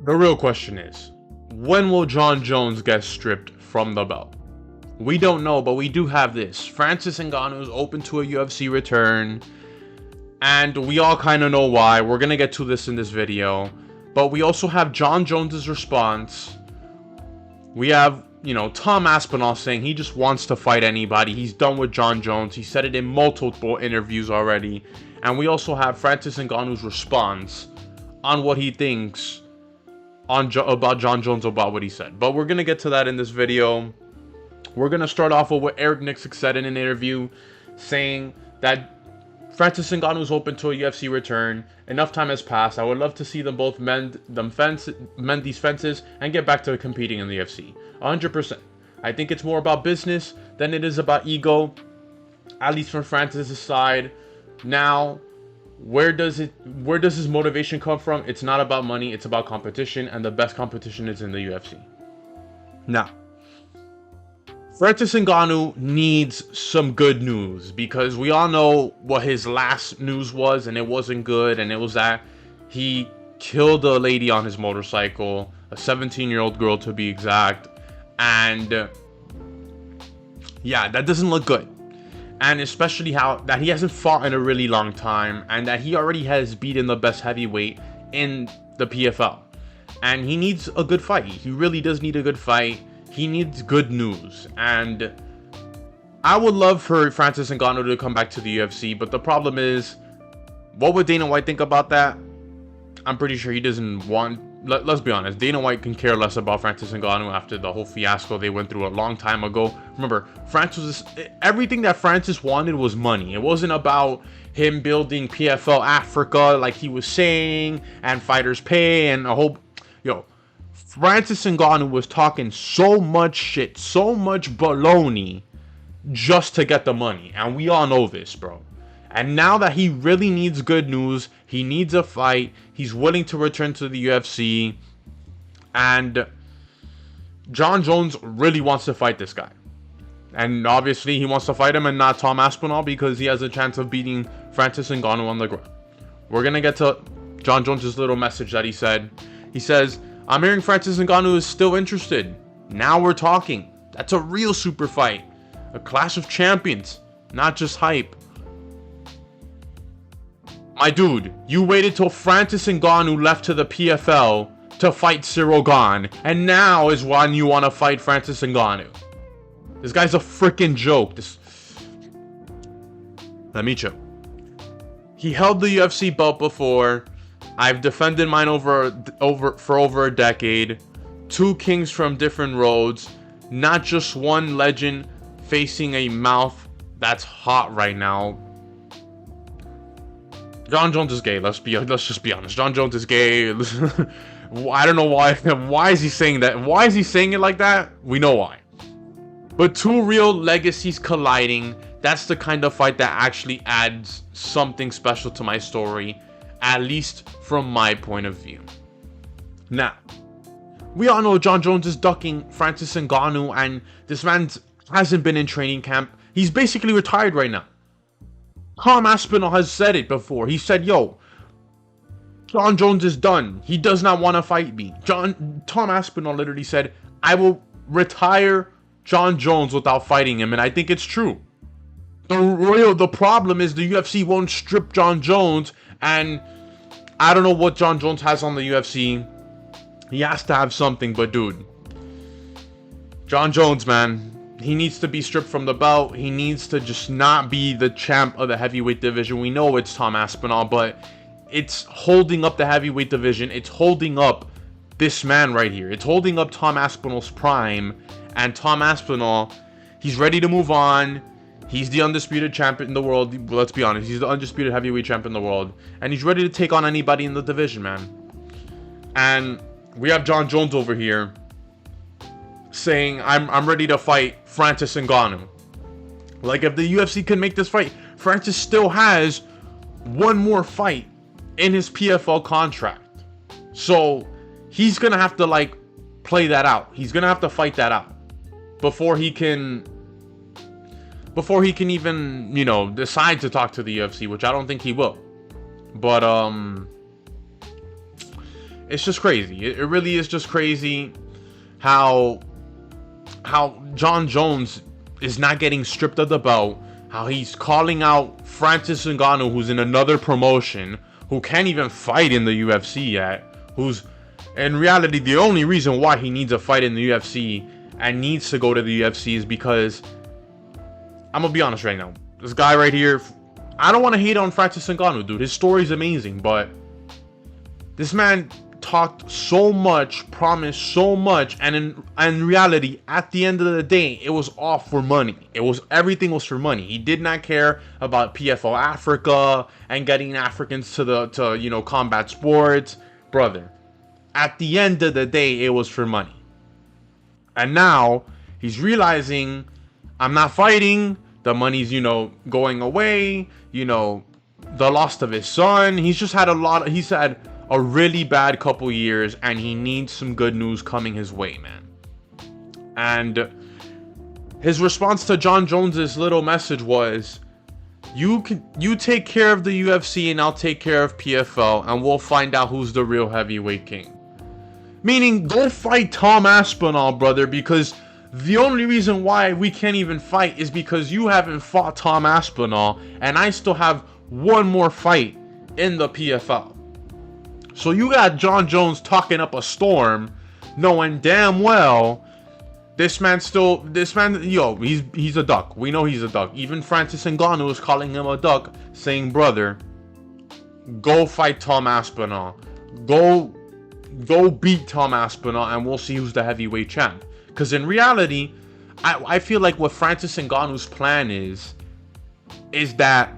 The real question is, when will Jon Jones get stripped from the belt? We don't know, but we do have this. Francis Ngannou is open to a UFC return, and we all kind of know why. We're going to get to this in this video. But we also have Jon Jones' response. We have, Tom Aspinall saying he just wants to fight anybody. He's done with Jon Jones. He said it in multiple interviews already. And we also have Francis Ngannou's response on what he thinks about Jon Jones, about what he said. But we're going to get to that in this video. We're going to start off with what Eric Nicksick said in an interview, saying that Francis Ngannou is open to a UFC return. Enough time has passed. I would love to see them both mend these fences and get back to competing in the UFC. 100%. I think it's more about business than it is about ego, at least from Francis' side. Now, where does his motivation come from? It's not about money, it's about competition, and the best competition is in the UFC. Now, Francis Ngannou needs some good news, because we all know what his last news was, and it wasn't good, and it was that he killed a lady on his motorcycle, a 17-year-old girl to be exact, and yeah, that doesn't look good. And especially that he hasn't fought in a really long time, and that he already has beaten the best heavyweight in the PFL. And he needs a good fight. He really does need a good fight. He needs good news. And I would love for Francis Ngannou to come back to the UFC, but the problem is, what would Dana White think about that? I'm pretty sure he doesn't want... Let's be honest, Dana White can care less about Francis Ngannou after the whole fiasco they went through a long time ago. Remember, everything that Francis wanted was money. It wasn't about him building PFL Africa like he was saying, and fighters pay, and a whole... Francis Ngannou was talking so much shit, so much baloney, just to get the money. And we all know this, bro. And now that he really needs good news, he needs a fight, he's willing to return to the UFC, and Jon Jones really wants to fight this guy. And obviously he wants to fight him and not Tom Aspinall, because he has a chance of beating Francis Ngannou on the ground. We're going to get to Jon Jones' little message that he said. He says, "I'm hearing Francis Ngannou is still interested. Now we're talking. That's a real super fight. A clash of champions, not just hype. My dude, you waited till Francis Ngannou left to the PFL to fight Ciryl Gane, and now is when you want to fight Francis Ngannou. This guy's a freaking joke. Let me chill. He held the UFC belt before. I've defended mine for over a decade. Two kings from different roads, not just one legend facing a mouth that's hot right now. Jon Jones is gay. Let's just be honest. Jon Jones is gay. I don't know why. Why is he saying that? Why is he saying it like that? We know why. But two real legacies colliding. That's the kind of fight that actually adds something special to my story, at least from my point of view. Now, we all know Jon Jones is ducking Francis Ngannou, and this man hasn't been in training camp. He's basically retired right now. Tom Aspinall has said it before. He said, yo, Jon Jones is done. He does not want to fight me. Tom Aspinall literally said, I will retire Jon Jones without fighting him, and I think it's true. The problem is the UFC won't strip Jon Jones, and I don't know what Jon Jones has on the UFC. He has to have something, but dude, Jon Jones, man, he needs to be stripped from the belt. He needs to just not be the champ of the heavyweight division. We know it's Tom Aspinall, but it's holding up the heavyweight division. It's holding up this man right here. It's holding up Tom Aspinall's prime, and Tom Aspinall, he's ready to move on. He's the undisputed champion in the world. Let's be honest. He's the undisputed heavyweight champion in the world. And he's ready to take on anybody in the division, man. And we have Jon Jones over here saying, I'm ready to fight Francis Ngannou. Like, if the UFC can make this fight, Francis still has one more fight in his PFL contract. So, he's going to have to, like, play that out. He's going to have to fight that out before he can even, decide to talk to the UFC, which I don't think he will. But, it's just crazy. It really is just crazy how Jon Jones is not getting stripped of the belt, how he's calling out Francis Ngannou, who's in another promotion, who can't even fight in the UFC yet, who's in reality the only reason why he needs a fight in the UFC and needs to go to the UFC is because, I'm gonna be honest right now, this guy right here, I don't want to hate on Francis Ngannou, dude. His story's amazing, but this man talked so much, promised so much, and in reality, at the end of the day, it was all for money. Everything was for money. He did not care about PFL Africa and getting Africans to combat sports, brother. At the end of the day, it was for money. And now he's realizing, I'm not fighting. The money's going away. The loss of his son. He's had a really bad couple years, and he needs some good news coming his way, man. And his response to Jon Jones's little message was, you take care of the UFC and I'll take care of PFL, and we'll find out who's the real heavyweight king. Meaning, go fight Tom Aspinall, brother, because the only reason why we can't even fight is because you haven't fought Tom Aspinall, and I still have one more fight in the PFL. So you got Jon Jones talking up a storm, knowing damn well he's a duck. We know he's a duck. Even Francis Ngannou is calling him a duck, saying, brother, go fight Tom Aspinall. Go beat Tom Aspinall, and we'll see who's the heavyweight champ. Because in reality, I feel like what Francis Ngannou's plan is that,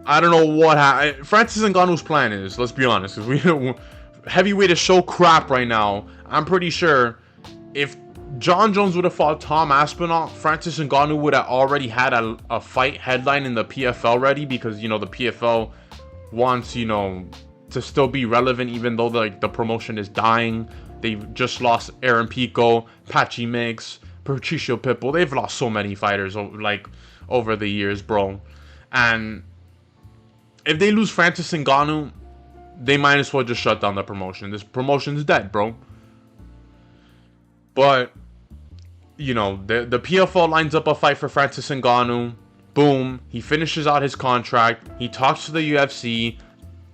I don't know what Francis Ngannou's plan is. Let's be honest, because heavyweight is so crap right now. I'm pretty sure if Jon Jones would have fought Tom Aspinall, Francis Ngannou would have already had a fight headline in the PFL ready, because the PFL wants to still be relevant, even though the promotion is dying. They've just lost Aaron Pico, Patchy Mix, Patricio Pitbull. They've lost so many fighters over the years, bro. And if they lose Francis Ngannou, they might as well just shut down the promotion. This promotion's dead, bro. But the PFL lines up a fight for Francis Ngannou. Boom, he finishes out his contract. He talks to the UFC.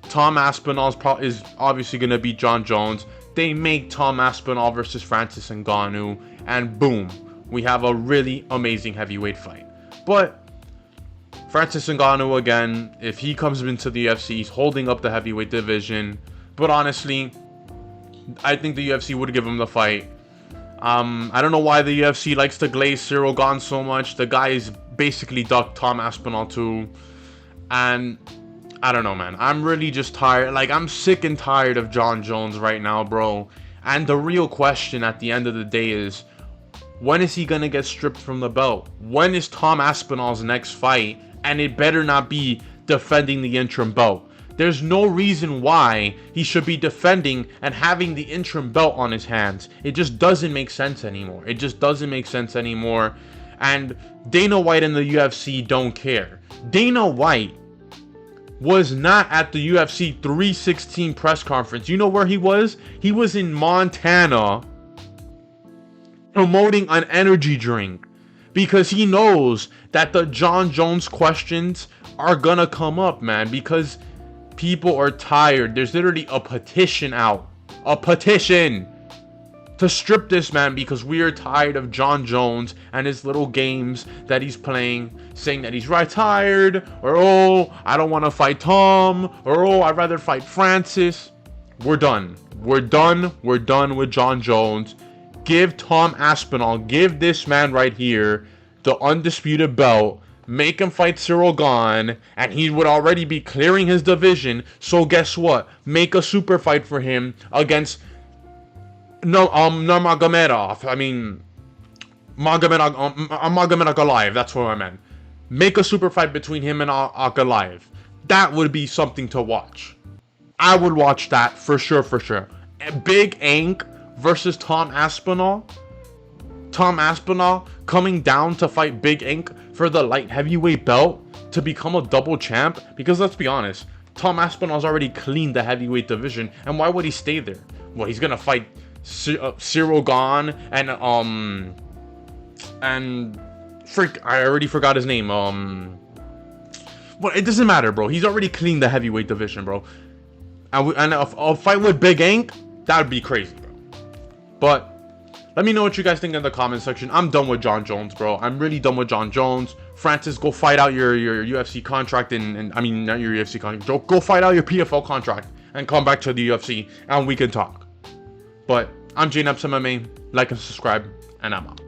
Tom Aspinall is obviously going to beat Jon Jones. They make Tom Aspinall versus Francis Ngannou, and boom, we have a really amazing heavyweight fight. But Francis Ngannou, again, if he comes into the UFC, he's holding up the heavyweight division. But honestly, I think the UFC would give him the fight. I don't know why the UFC likes to glaze Cyril Gane so much. The guy is basically ducked Tom Aspinall too. And I don't know, man. I'm really just tired. I'm sick and tired of Jon Jones right now, bro. And the real question at the end of the day is, when is he gonna get stripped from the belt? When is Tom Aspinall's next fight? And it better not be defending the interim belt. There's no reason why he should be defending and having the interim belt on his hands. It just doesn't make sense anymore. It just doesn't make sense anymore. And Dana White and the UFC don't care. Dana White was not at the UFC 316 press conference. You know where he was? He was in Montana promoting an energy drink, because he knows that the Jon Jones questions are gonna come up, man, because people are tired. There's literally a petition out. A petition to strip this man, because we are tired of Jon Jones and his little games that he's playing, saying that he's retired, or oh, I don't want to fight Tom, or oh, I'd rather fight Francis. We're done. We're done with Jon Jones. Give Tom Aspinall, give this man right here the undisputed belt. Make him fight Cyril Gane, and he would already be clearing his division. So guess what? Make a super fight for him against Nurmagomedov. I mean, Magomedov. That's what I meant. Make a super fight between him and Ankalaev. That would be something to watch. I would watch that for sure, for sure. Big Ank versus Tom Aspinall. Tom Aspinall coming down to fight Big Ank for the light heavyweight belt to become a double champ. Because let's be honest, Tom Aspinall's already cleaned the heavyweight division, and why would he stay there? Well, he's gonna fight Cyril Gane and frick, I already forgot his name. Well, it doesn't matter, bro. He's already cleaned the heavyweight division, bro. And a fight with Big Ink, that would be crazy, bro. But let me know what you guys think in the comment section. I'm done with Jon Jones, bro. I'm really done with Jon Jones. Francis, go fight out your UFC contract and I mean, not your UFC contract. Go fight out your PFL contract and come back to the UFC and we can talk. But I'm JNEPS MMA. Like and subscribe, and I'm out.